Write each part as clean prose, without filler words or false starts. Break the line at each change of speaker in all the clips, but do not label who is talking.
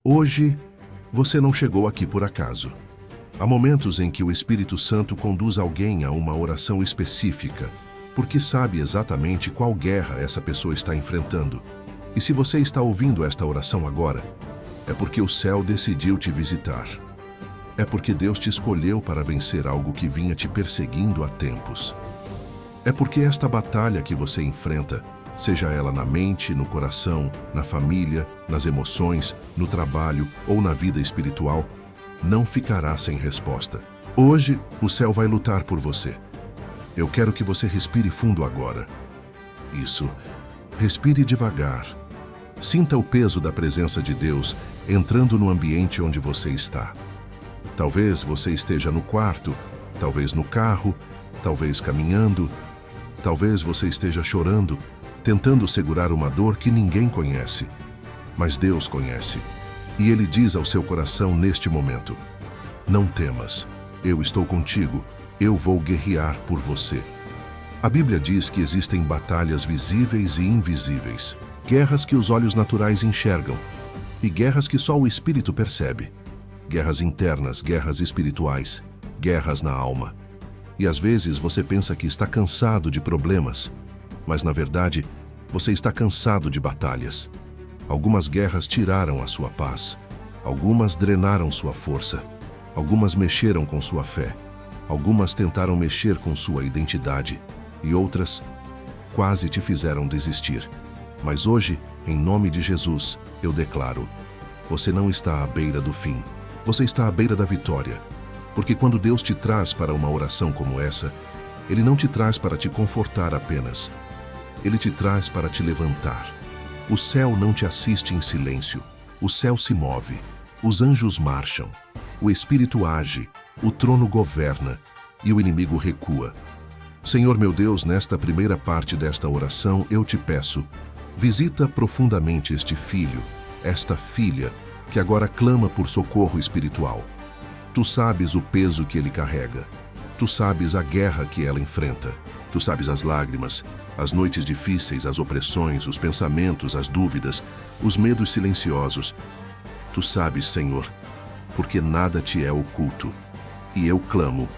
Hoje, você não chegou aqui por acaso. Há momentos em que o Espírito Santo conduz alguém a uma oração específica, porque sabe exatamente qual guerra essa pessoa está enfrentando. E se você está ouvindo esta oração agora, é porque o céu decidiu te visitar. É porque Deus te escolheu para vencer algo que vinha te perseguindo há tempos. É porque esta batalha que você enfrenta, seja ela na mente, no coração, na família, nas emoções, no trabalho ou na vida espiritual, não ficará sem resposta. Hoje, o céu vai lutar por você. Eu quero que você respire fundo agora. Isso. Respire devagar. Sinta o peso da presença de Deus entrando no ambiente onde você está. Talvez você esteja no quarto, talvez no carro, talvez caminhando, talvez você esteja chorando, tentando segurar uma dor que ninguém conhece. Mas Deus conhece. E Ele diz ao seu coração neste momento: não temas, eu estou contigo, eu vou guerrear por você. A Bíblia diz que existem batalhas visíveis e invisíveis, guerras que os olhos naturais enxergam e guerras que só o Espírito percebe. Guerras internas, guerras espirituais, guerras na alma. E às vezes você pensa que está cansado de problemas, mas na verdade, você está cansado de batalhas. Algumas guerras tiraram a sua paz, algumas drenaram sua força, algumas mexeram com sua fé, algumas tentaram mexer com sua identidade e outras quase te fizeram desistir. Mas hoje, em nome de Jesus, eu declaro: você não está à beira do fim, você está à beira da vitória. Porque quando Deus te traz para uma oração como essa, Ele não te traz para te confortar apenas. Ele te traz para te levantar. O céu não te assiste em silêncio. O céu se move. Os anjos marcham. O Espírito age. O trono governa. E o inimigo recua. Senhor meu Deus, nesta primeira parte desta oração, eu te peço, visita profundamente este filho, esta filha, que agora clama por socorro espiritual. Tu sabes o peso que ele carrega. Tu sabes a guerra que ela enfrenta. Tu sabes as lágrimas, as noites difíceis, as opressões, os pensamentos, as dúvidas, os medos silenciosos. Tu sabes, Senhor, porque nada te é oculto. E eu clamo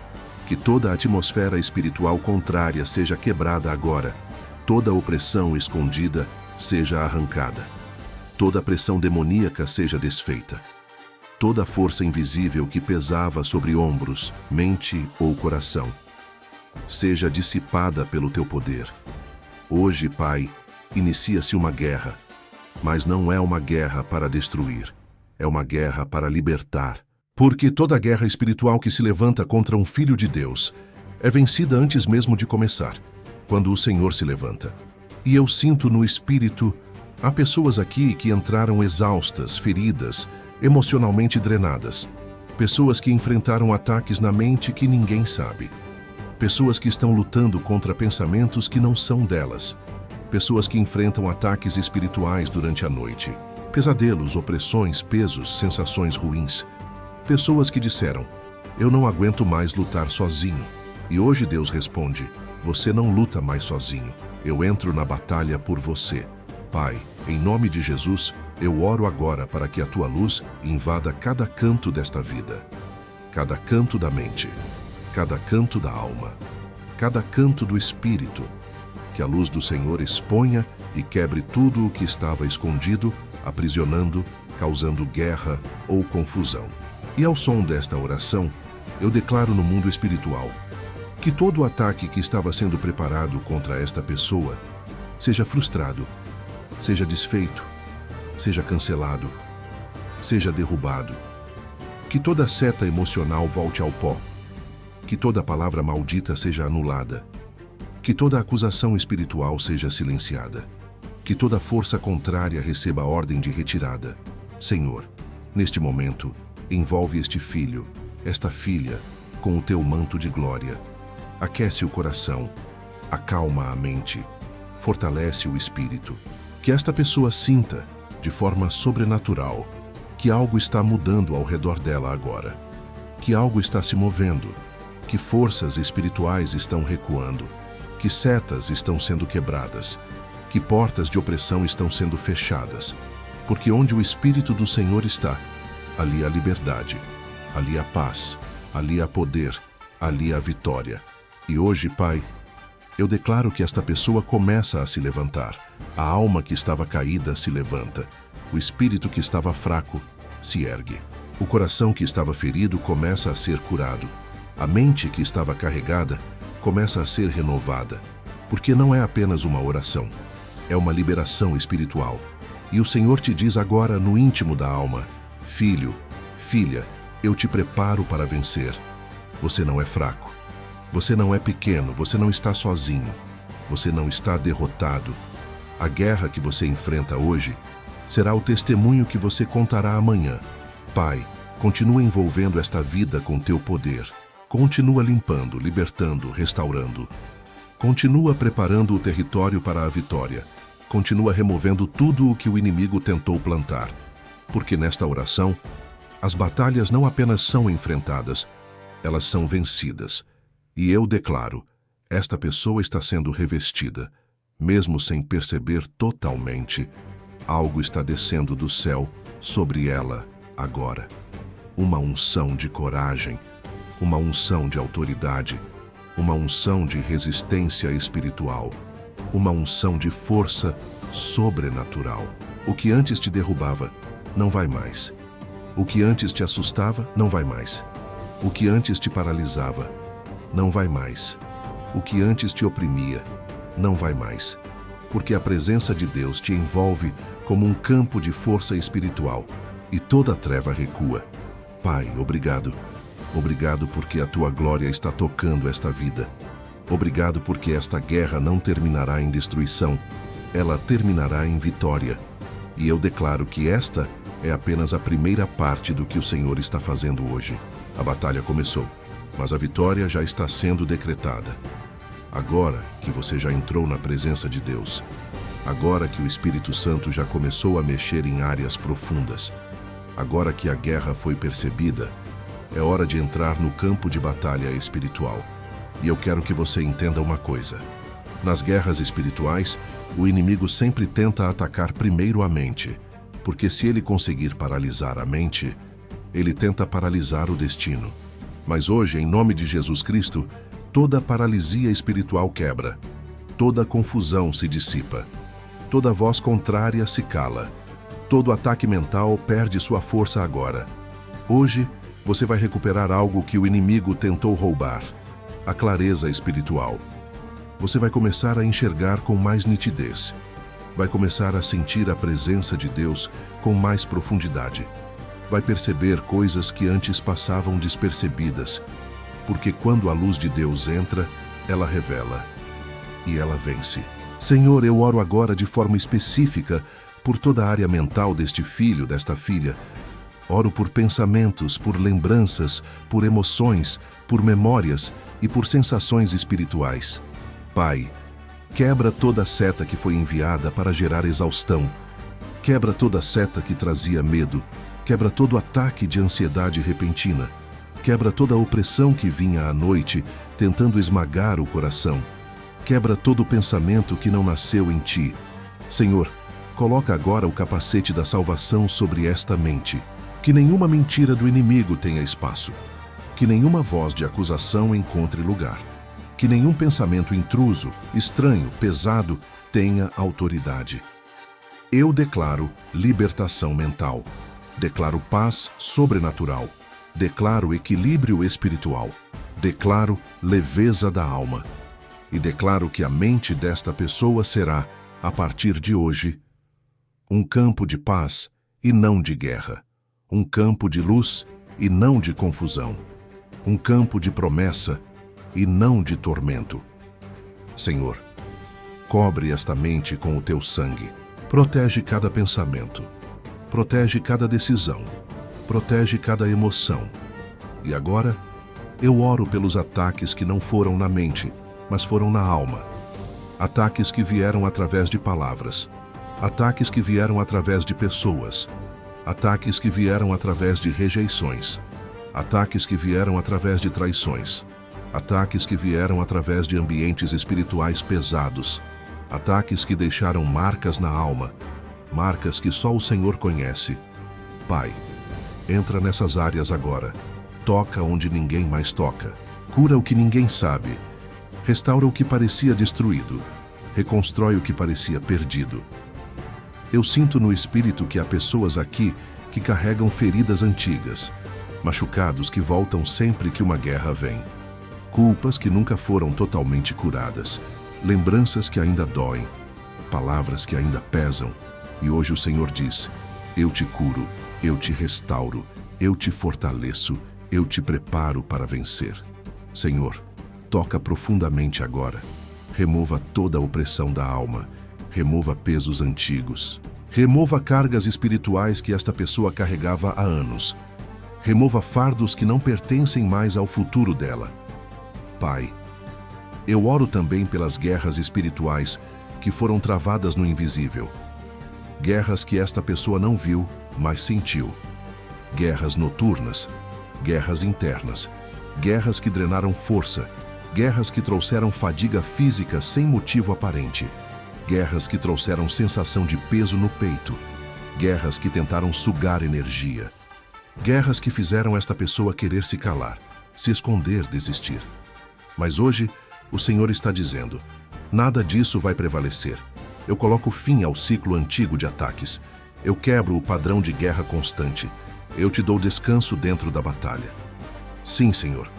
que toda a atmosfera espiritual contrária seja quebrada agora, toda opressão escondida seja arrancada, toda pressão demoníaca seja desfeita. Toda a força invisível que pesava sobre ombros, mente ou coração, seja dissipada pelo teu poder. Hoje, Pai, inicia-se uma guerra, mas não é uma guerra para destruir, é uma guerra para libertar. Porque toda guerra espiritual que se levanta contra um filho de Deus é vencida antes mesmo de começar, quando o Senhor se levanta. E eu sinto no Espírito, há pessoas aqui que entraram exaustas, feridas, emocionalmente drenadas. Pessoas que enfrentaram ataques na mente que ninguém sabe. Pessoas que estão lutando contra pensamentos que não são delas. Pessoas que enfrentam ataques espirituais durante a noite. Pesadelos, opressões, pesos, sensações ruins. Pessoas que disseram: eu não aguento mais lutar sozinho. E hoje Deus responde: você não luta mais sozinho. Eu entro na batalha por você. Pai, em nome de Jesus, eu oro agora para que a tua luz invada cada canto desta vida, cada canto da mente, cada canto da alma, cada canto do espírito. Que a luz do Senhor exponha e quebre tudo o que estava escondido, aprisionando, causando guerra ou confusão. E ao som desta oração, eu declaro no mundo espiritual que todo o ataque que estava sendo preparado contra esta pessoa seja frustrado, seja desfeito, seja cancelado, seja derrubado. Que toda seta emocional volte ao pó. Que toda palavra maldita seja anulada. Que toda acusação espiritual seja silenciada. Que toda força contrária receba ordem de retirada. Senhor, neste momento, envolve este filho, esta filha, com o teu manto de glória. Aquece o coração, acalma a mente, fortalece o espírito. Que esta pessoa sinta, de forma sobrenatural, que algo está mudando ao redor dela agora. Que algo está se movendo, que forças espirituais estão recuando, que setas estão sendo quebradas, que portas de opressão estão sendo fechadas. Porque onde o Espírito do Senhor está, ali há liberdade, ali há paz, ali há poder, ali há vitória. E hoje, Pai, eu declaro que esta pessoa começa a se levantar. A alma que estava caída se levanta. O espírito que estava fraco se ergue. O coração que estava ferido começa a ser curado. A mente que estava carregada começa a ser renovada. Porque não é apenas uma oração, é uma liberação espiritual. E o Senhor te diz agora no íntimo da alma: filho, filha, eu te preparo para vencer. Você não é fraco. Você não é pequeno, você não está sozinho. Você não está derrotado. A guerra que você enfrenta hoje será o testemunho que você contará amanhã. Pai, continua envolvendo esta vida com teu poder. Continua limpando, libertando, restaurando. Continua preparando o território para a vitória. Continua removendo tudo o que o inimigo tentou plantar. Porque nesta oração, as batalhas não apenas são enfrentadas, elas são vencidas. E eu declaro, esta pessoa está sendo revestida, mesmo sem perceber totalmente. Algo está descendo do céu sobre ela agora. Uma unção de coragem, uma unção de autoridade, uma unção de resistência espiritual, uma unção de força sobrenatural. O que antes te derrubava, não vai mais. O que antes te assustava, não vai mais. O que antes te paralisava, não vai mais. O que antes te oprimia, não vai mais. Porque a presença de Deus te envolve como um campo de força espiritual e toda a treva recua. Pai, obrigado. Obrigado porque a tua glória está tocando esta vida. Obrigado porque esta guerra não terminará em destruição, ela terminará em vitória. E eu declaro que esta é apenas a primeira parte do que o Senhor está fazendo hoje. A batalha começou, mas a vitória já está sendo decretada. Agora que você já entrou na presença de Deus, agora que o Espírito Santo já começou a mexer em áreas profundas, agora que a guerra foi percebida, é hora de entrar no campo de batalha espiritual. E eu quero que você entenda uma coisa. Nas guerras espirituais, o inimigo sempre tenta atacar primeiro a mente, porque se ele conseguir paralisar a mente, ele tenta paralisar o destino. Mas hoje, em nome de Jesus Cristo, toda paralisia espiritual quebra, toda confusão se dissipa, toda voz contrária se cala, todo ataque mental perde sua força agora. Hoje, você vai recuperar algo que o inimigo tentou roubar, a clareza espiritual. Você vai começar a enxergar com mais nitidez. Vai começar a sentir a presença de Deus com mais profundidade. Vai perceber coisas que antes passavam despercebidas, porque quando a luz de Deus entra, ela revela e ela vence. Senhor, eu oro agora de forma específica por toda a área mental deste filho, desta filha. Oro por pensamentos, por lembranças, por emoções, por memórias e por sensações espirituais. Pai, quebra toda a seta que foi enviada para gerar exaustão. Quebra toda a seta que trazia medo. Quebra todo ataque de ansiedade repentina. Quebra toda a opressão que vinha à noite, tentando esmagar o coração. Quebra todo o pensamento que não nasceu em ti. Senhor, coloca agora o capacete da salvação sobre esta mente. Que nenhuma mentira do inimigo tenha espaço. Que nenhuma voz de acusação encontre lugar. Que nenhum pensamento intruso, estranho, pesado, tenha autoridade. Eu declaro libertação mental. Declaro paz sobrenatural. Declaro equilíbrio espiritual. Declaro leveza da alma. E declaro que a mente desta pessoa será, a partir de hoje, um campo de paz e não de guerra. Um campo de luz e não de confusão. Um campo de promessa e não de tormento. Senhor, cobre esta mente com o teu sangue. Protege cada pensamento. Protege cada decisão. Protege cada emoção. E agora, eu oro pelos ataques que não foram na mente, mas foram na alma. Ataques que vieram através de palavras. Ataques que vieram através de pessoas. Ataques que vieram através de rejeições. Ataques que vieram através de traições. Ataques que vieram através de ambientes espirituais pesados. Ataques que deixaram marcas na alma. marcas que só o Senhor conhece. Pai, entra nessas áreas agora. Toca onde ninguém mais toca. Cura o que ninguém sabe. Restaura o que parecia destruído. Reconstrói o que parecia perdido. Eu sinto no espírito que há pessoas aqui que carregam feridas antigas, machucados que voltam sempre que uma guerra vem, culpas que nunca foram totalmente curadas, lembranças que ainda doem, palavras que ainda pesam. E hoje o Senhor diz: eu te curo, eu te restauro, eu te fortaleço, eu te preparo para vencer. Senhor, toca profundamente agora. Remova toda a opressão da alma. Remova pesos antigos. Remova cargas espirituais que esta pessoa carregava há anos. Remova fardos que não pertencem mais ao futuro dela. Pai, eu oro também pelas guerras espirituais que foram travadas no invisível. Guerras que esta pessoa não viu, mas sentiu. Guerras noturnas, guerras internas, guerras que drenaram força, guerras que trouxeram fadiga física sem motivo aparente, guerras que trouxeram sensação de peso no peito, guerras que tentaram sugar energia, guerras que fizeram esta pessoa querer se calar, se esconder, desistir. Mas hoje, o Senhor está dizendo: nada disso vai prevalecer. Eu coloco fim ao ciclo antigo de ataques. Eu quebro o padrão de guerra constante. Eu te dou descanso dentro da batalha. Sim, Senhor.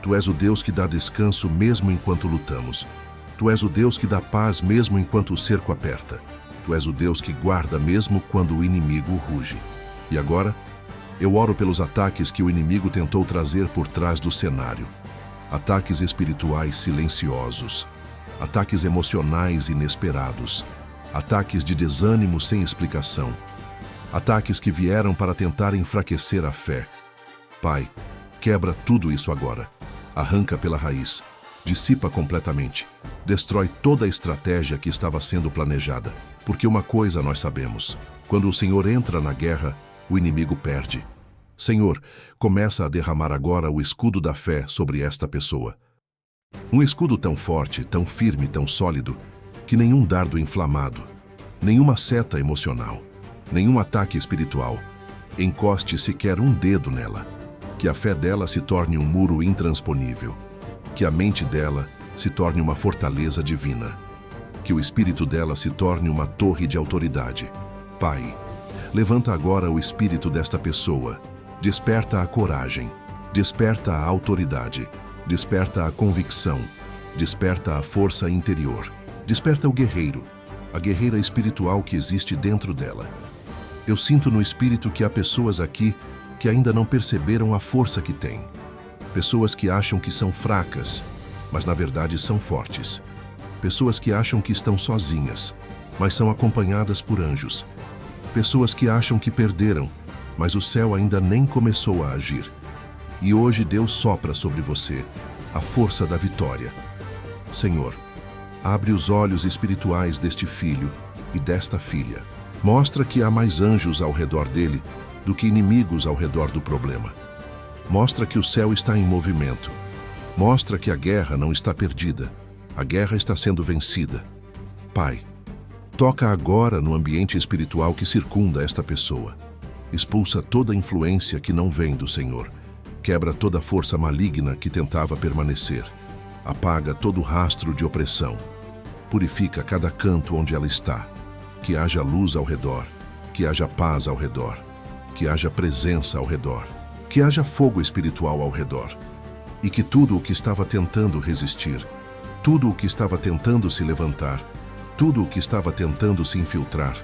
Tu és o Deus que dá descanso mesmo enquanto lutamos. Tu és o Deus que dá paz mesmo enquanto o cerco aperta. Tu és o Deus que guarda mesmo quando o inimigo ruge. E agora, eu oro pelos ataques que o inimigo tentou trazer por trás do cenário. Ataques espirituais silenciosos. Ataques emocionais inesperados. Ataques de desânimo sem explicação. Ataques que vieram para tentar enfraquecer a fé. Pai, quebra tudo isso agora. Arranca pela raiz. Dissipa completamente. Destrói toda a estratégia que estava sendo planejada. Porque uma coisa nós sabemos: quando o Senhor entra na guerra, o inimigo perde. Senhor, começa a derramar agora o escudo da fé sobre esta pessoa. Um escudo tão forte, tão firme, tão sólido, que nenhum dardo inflamado, nenhuma seta emocional, nenhum ataque espiritual encoste sequer um dedo nela. Que a fé dela se torne um muro intransponível. Que a mente dela se torne uma fortaleza divina. Que o espírito dela se torne uma torre de autoridade. Pai, levanta agora o espírito desta pessoa. Desperta a coragem. Desperta a autoridade. Desperta a convicção. Desperta a força interior. Desperta o guerreiro, a guerreira espiritual que existe dentro dela. Eu sinto no espírito que há pessoas aqui que ainda não perceberam a força que têm. Pessoas que acham que são fracas, mas na verdade são fortes. Pessoas que acham que estão sozinhas, mas são acompanhadas por anjos. Pessoas que acham que perderam, mas o céu ainda nem começou a agir. E hoje Deus sopra sobre você a força da vitória. Senhor, abre os olhos espirituais deste filho e desta filha. Mostra que há mais anjos ao redor dele do que inimigos ao redor do problema. Mostra que o céu está em movimento. Mostra que a guerra não está perdida. A guerra está sendo vencida. Pai, toca agora no ambiente espiritual que circunda esta pessoa. Expulsa toda influência que não vem do Senhor. Quebra toda força maligna que tentava permanecer. Apaga todo rastro de opressão. Purifica cada canto onde ela está. Que haja luz ao redor. Que haja paz ao redor. Que haja presença ao redor. Que haja fogo espiritual ao redor. E que tudo o que estava tentando resistir, tudo o que estava tentando se levantar, tudo o que estava tentando se infiltrar,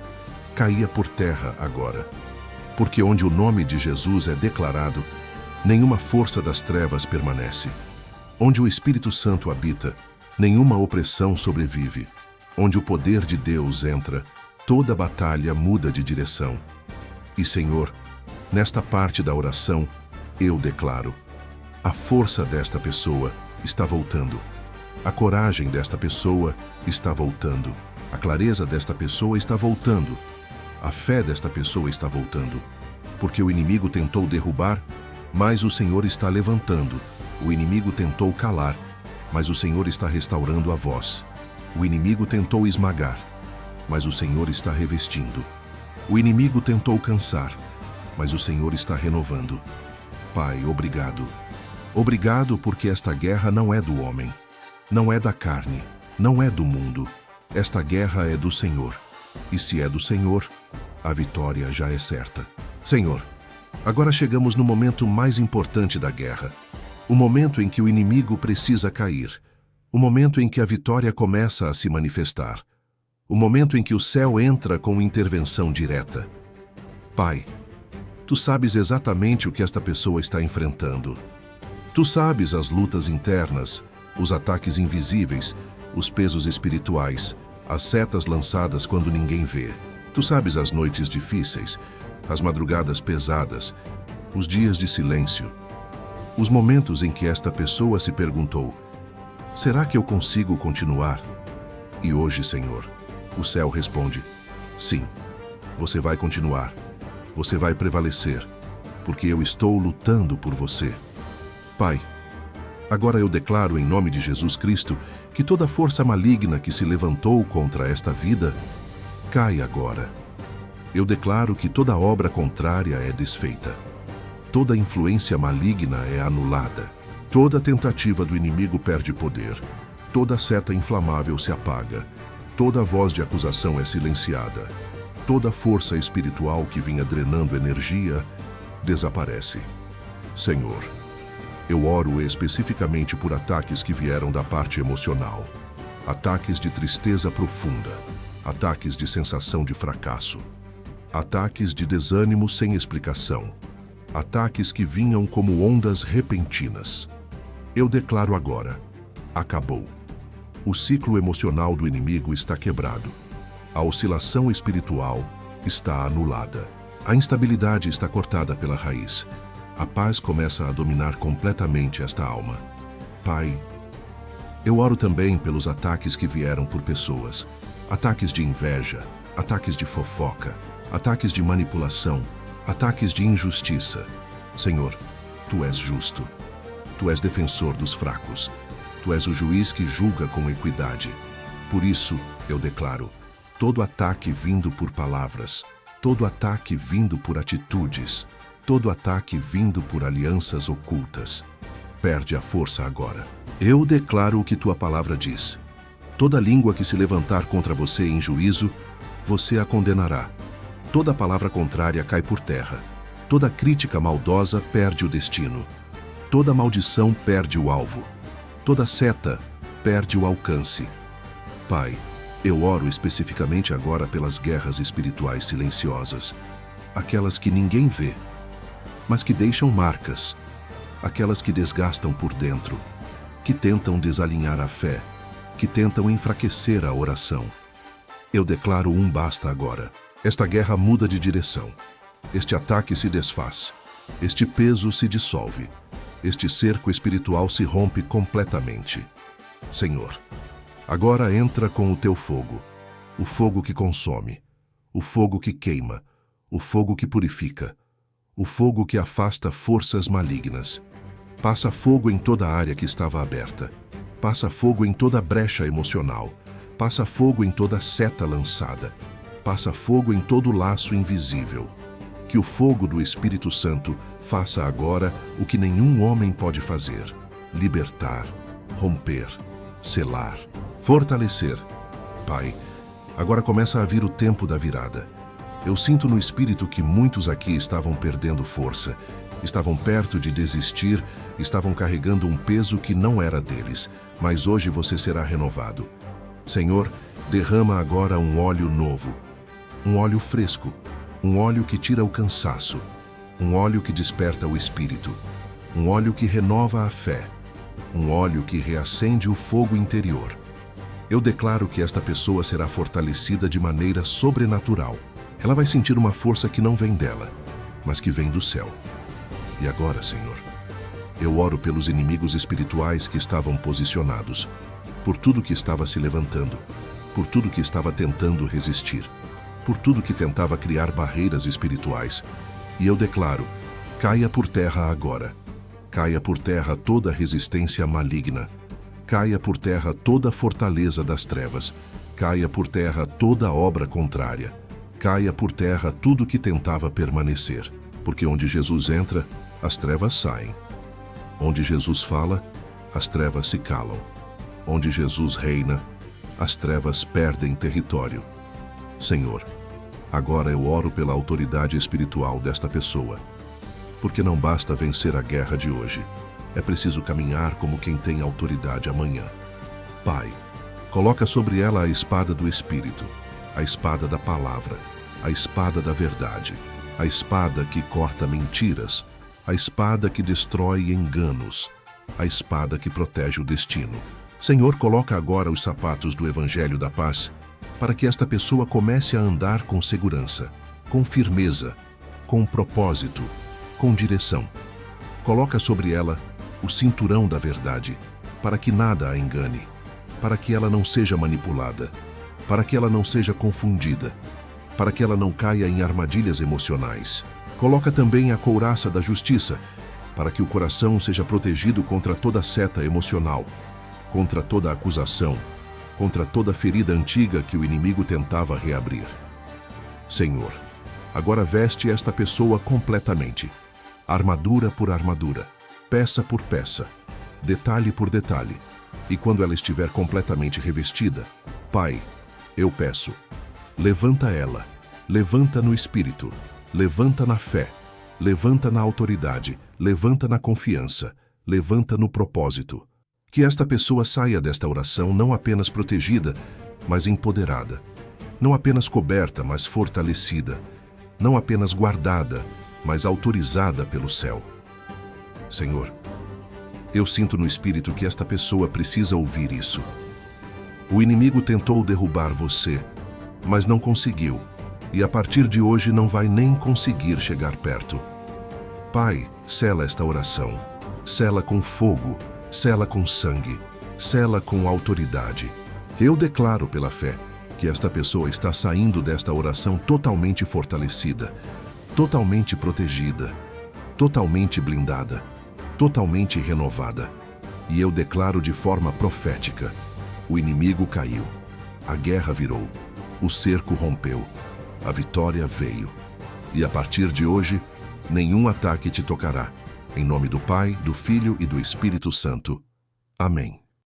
caía por terra agora. Porque onde o nome de Jesus é declarado, nenhuma força das trevas permanece. Onde o Espírito Santo habita, nenhuma opressão sobrevive. Onde o poder de Deus entra, toda batalha muda de direção. E, Senhor, nesta parte da oração, eu declaro: a força desta pessoa está voltando. A coragem desta pessoa está voltando. A clareza desta pessoa está voltando. A fé desta pessoa está voltando. Porque o inimigo tentou derrubar, mas o Senhor está levantando. O inimigo tentou calar, mas o Senhor está restaurando a voz. O inimigo tentou esmagar, mas o Senhor está revestindo. O inimigo tentou cansar, mas o Senhor está renovando. Pai, obrigado. Obrigado porque esta guerra não é do homem, não é da carne, não é do mundo. Esta guerra é do Senhor. E se é do Senhor, a vitória já é certa. Senhor, agora chegamos no momento mais importante da guerra. O momento em que o inimigo precisa cair. O momento em que a vitória começa a se manifestar. O momento em que o céu entra com intervenção direta. Pai, Tu sabes exatamente o que esta pessoa está enfrentando. Tu sabes as lutas internas, os ataques invisíveis, os pesos espirituais, as setas lançadas quando ninguém vê. Tu sabes as noites difíceis, as madrugadas pesadas, os dias de silêncio, os momentos em que esta pessoa se perguntou: será que eu consigo continuar? E hoje, Senhor, o céu responde: sim, você vai continuar, você vai prevalecer, porque eu estou lutando por você. Pai, agora eu declaro em nome de Jesus Cristo que toda força maligna que se levantou contra esta vida, cai agora. Eu declaro que toda obra contrária é desfeita. Toda influência maligna é anulada. Toda tentativa do inimigo perde poder. Toda seta inflamável se apaga. Toda voz de acusação é silenciada. Toda força espiritual que vinha drenando energia desaparece. Senhor, eu oro especificamente por ataques que vieram da parte emocional. Ataques de tristeza profunda. Ataques de sensação de fracasso. Ataques de desânimo sem explicação. Ataques que vinham como ondas repentinas. Eu declaro agora: acabou. O ciclo emocional do inimigo está quebrado. A oscilação espiritual está anulada. A instabilidade está cortada pela raiz. A paz começa a dominar completamente esta alma. Pai, eu oro também pelos ataques que vieram por pessoas. Ataques de inveja, ataques de fofoca, ataques de manipulação, ataques de injustiça. Senhor, Tu és justo. Tu és defensor dos fracos. Tu és o juiz que julga com equidade. Por isso, eu declaro: todo ataque vindo por palavras, todo ataque vindo por atitudes, todo ataque vindo por alianças ocultas, perde a força agora. Eu declaro o que Tua palavra diz. Toda língua que se levantar contra você em juízo, você a condenará. Toda palavra contrária cai por terra. Toda crítica maldosa perde o destino. Toda maldição perde o alvo. Toda seta perde o alcance. Pai, eu oro especificamente agora pelas guerras espirituais silenciosas, aquelas que ninguém vê, mas que deixam marcas, aquelas que desgastam por dentro, que tentam desalinhar a fé, que tentam enfraquecer a oração. Eu declaro um basta agora. Esta guerra muda de direção. Este ataque se desfaz. Este peso se dissolve. Este cerco espiritual se rompe completamente. Senhor, agora entra com o Teu fogo, o fogo que consome, o fogo que queima, o fogo que purifica, o fogo que afasta forças malignas. Passa fogo em toda a área que estava aberta. Passa fogo em toda brecha emocional. Passa fogo em toda seta lançada. Passa fogo em todo laço invisível. Que o fogo do Espírito Santo faça agora o que nenhum homem pode fazer: libertar, romper, selar, fortalecer. Pai, agora começa a vir o tempo da virada. Eu sinto no Espírito que muitos aqui estavam perdendo força, estavam perto de desistir, estavam carregando um peso que não era deles, mas hoje você será renovado. Senhor, derrama agora um óleo novo, um óleo fresco, um óleo que tira o cansaço, um óleo que desperta o espírito, um óleo que renova a fé, um óleo que reacende o fogo interior. Eu declaro que esta pessoa será fortalecida de maneira sobrenatural. Ela vai sentir uma força que não vem dela, mas que vem do céu. E agora, Senhor, eu oro pelos inimigos espirituais que estavam posicionados, por tudo que estava se levantando, por tudo que estava tentando resistir, por tudo que tentava criar barreiras espirituais. E eu declaro: caia por terra agora. Caia por terra toda resistência maligna. Caia por terra toda fortaleza das trevas. Caia por terra toda obra contrária. Caia por terra tudo que tentava permanecer, porque onde Jesus entra, as trevas saem. Onde Jesus fala, as trevas se calam. Onde Jesus reina, as trevas perdem território. Senhor, agora eu oro pela autoridade espiritual desta pessoa, porque não basta vencer a guerra de hoje, é preciso caminhar como quem tem autoridade amanhã. Pai, coloca sobre ela a espada do Espírito, a espada da palavra, a espada da verdade, a espada que corta mentiras, a espada que destrói enganos, a espada que protege o destino. Senhor, coloca agora os sapatos do Evangelho da Paz para que esta pessoa comece a andar com segurança, com firmeza, com propósito, com direção. Coloca sobre ela o cinturão da verdade, para que nada a engane, para que ela não seja manipulada, para que ela não seja confundida, para que ela não caia em armadilhas emocionais. Coloca também a couraça da justiça, para que o coração seja protegido contra toda seta emocional, contra toda acusação, contra toda ferida antiga que o inimigo tentava reabrir. Senhor, agora veste esta pessoa completamente, armadura por armadura, peça por peça, detalhe por detalhe, e quando ela estiver completamente revestida, Pai, eu peço, levanta ela, levanta no Espírito, levanta na fé, levanta na autoridade, levanta na confiança, levanta no propósito. Que esta pessoa saia desta oração não apenas protegida, mas empoderada. Não apenas coberta, mas fortalecida. Não apenas guardada, mas autorizada pelo céu. Senhor, eu sinto no Espírito que esta pessoa precisa ouvir isso. O inimigo tentou derrubar você, mas não conseguiu, e a partir de hoje não vai nem conseguir chegar perto. Pai, sela esta oração, sela com fogo, sela com sangue, sela com autoridade. Eu declaro pela fé que esta pessoa está saindo desta oração totalmente fortalecida, totalmente protegida, totalmente blindada, totalmente renovada. E eu declaro de forma profética: o inimigo caiu, a guerra virou, o cerco rompeu, a vitória veio. E a partir de hoje, nenhum ataque te tocará. Em nome do Pai, do Filho e do Espírito Santo. Amém.